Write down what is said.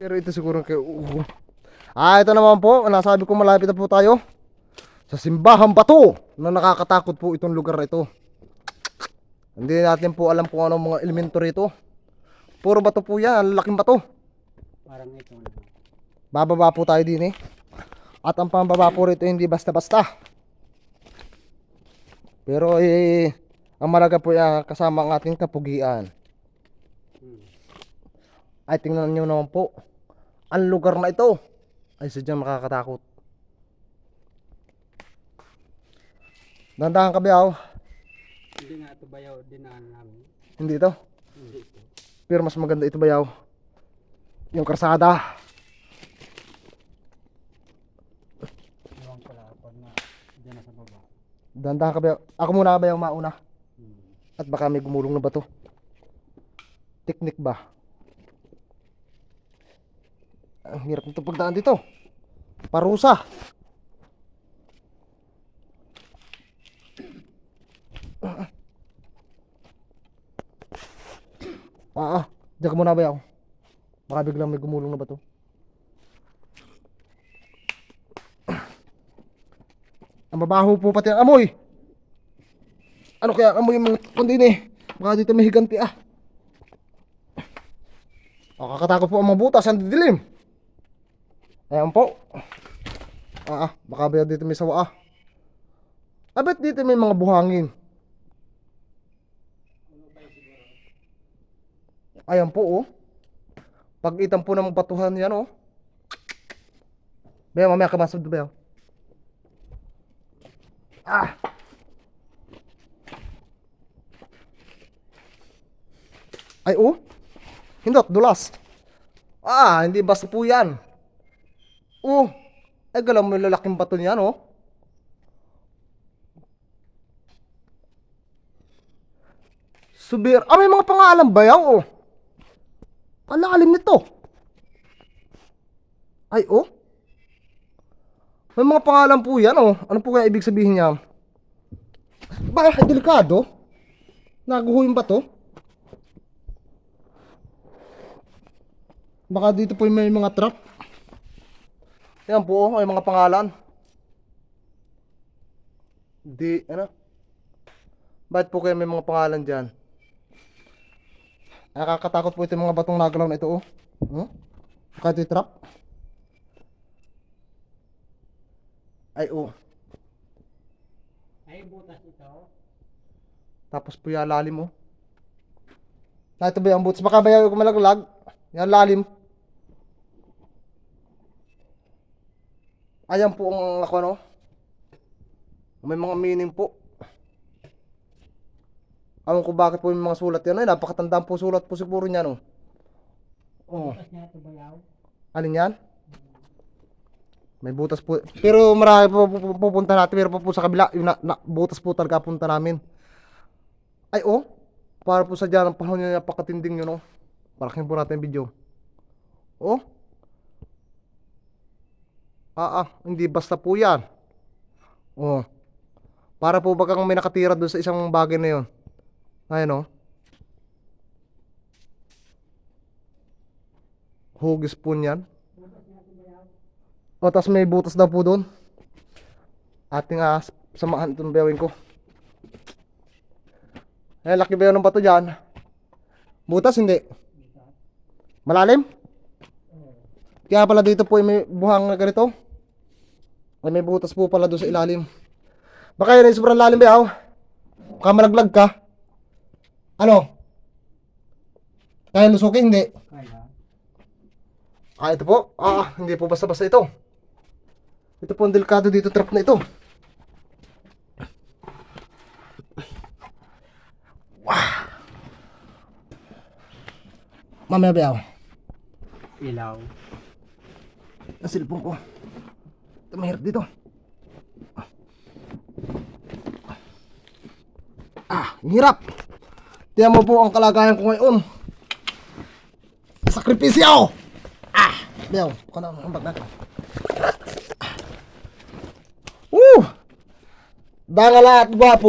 Pero ito siguro kay ito naman po, nasabi ko malapit na po tayo sa Simbahang Bato na nakakatakot po itong lugar na ito. Hindi natin po alam kung anong mga elemento rito. Puro bato po yan, laking bato. Parang ito. Bababa po tayo din eh. At ang pambaba po rito hindi basta-basta. Pero ang malaga po kasama ang ating kapugian. Ay tingnan nyo naman po, ang lugar na ito ay sadyang makakatakot. Dandahan ka Biyaw. Hindi nga ito bayaw dinaan namin. Hindi ito. Hindi ito. Pero mas maganda ito Bayaw. Yung karsada. Iwan ko lang pag na dyan na sa baba. Dandahan ka Bayaw. Ako muna Bayaw mauna. At baka may gumulong na bato. Teknik ba? Ang hirap nito pagdaan dito. Parusa. Diyan ka muna Bayaw. Baka biglang may gumulong na bato. Ang mabaho po pati ang amoy. Ano kaya ang amoy mo kundi eh? Baka dito may higanti ah. Kakatakot po ang mga butas, ang didilim. Ayan po. Baka ba dito may sawa ah. Abet dito may mga buhangin. Ayan po oh. Pag-itan po ng batuhan yan oh. Bayaw, mamaya kamasod Bayaw. Ay oh. Hindot, dulas. Hindi basta po yan. Ay galang mo yung lalaking bato niyan oh. Subir. May mga pangalan Bayaw oh. Ang lalim nito. Ay oh. May mga pangalan po yan oh. Ano po kaya ibig sabihin niya? Delikado. Naguho yung bato. Baka dito po may mga trap. Yan po, may mga pangalan. Bakit po kaya may mga pangalan dyan? Nakakatakot po ito yung mga batong nagalaw na ito oh. Baka ito yung trap. Ay oh. Ay butas ito. Tapos po yung lalim oh. Ito ba yung butas? Baka ba yung malaglag? Yan lalim. Ayan po ang ako no. May mga meaning po. Alam ko bakit po yung mga sulat yan. Ay napakatandaan po sulat po siguro niyan oh. Butas niya ito bayaw. Alin yan? May butas po. Pero marami po pupunta natin. Pero po sa kabila yung butas po talaga punta namin. Ay oh. Para po sa dyan ang panahon niya napakatinding yun oh. Parakin po natin video. Oh. Hindi basta po yan. Oh. Para po bagang may nakatira doon sa isang bagay na yun. Ayan oh. Hugis po niyan. Tas may butas daw po doon. Ating samahan itong bayawin ko. Laki ba yun ng bato dyan? Butas hindi? Malalim? Kaya pala dito po may buhang na ganito. May butas po pala doon sa ilalim. Baka yun ay sobrang lalim Bayaw. Baka malaglag ka. Ano? Kaya lusukin hindi? Kaya. Ito po. Hindi po basta-basta ito. Ito po ang delikado dito, trap na ito. Mamaya Bayaw. Ilaw. Ang silpong ko. Ito mahirap dito. Hirap. Tiyan mo po ang kalagayan ko ngayon. Sakripisyo. Bayaw, baka na ang bag natin. Dangala at gwapo.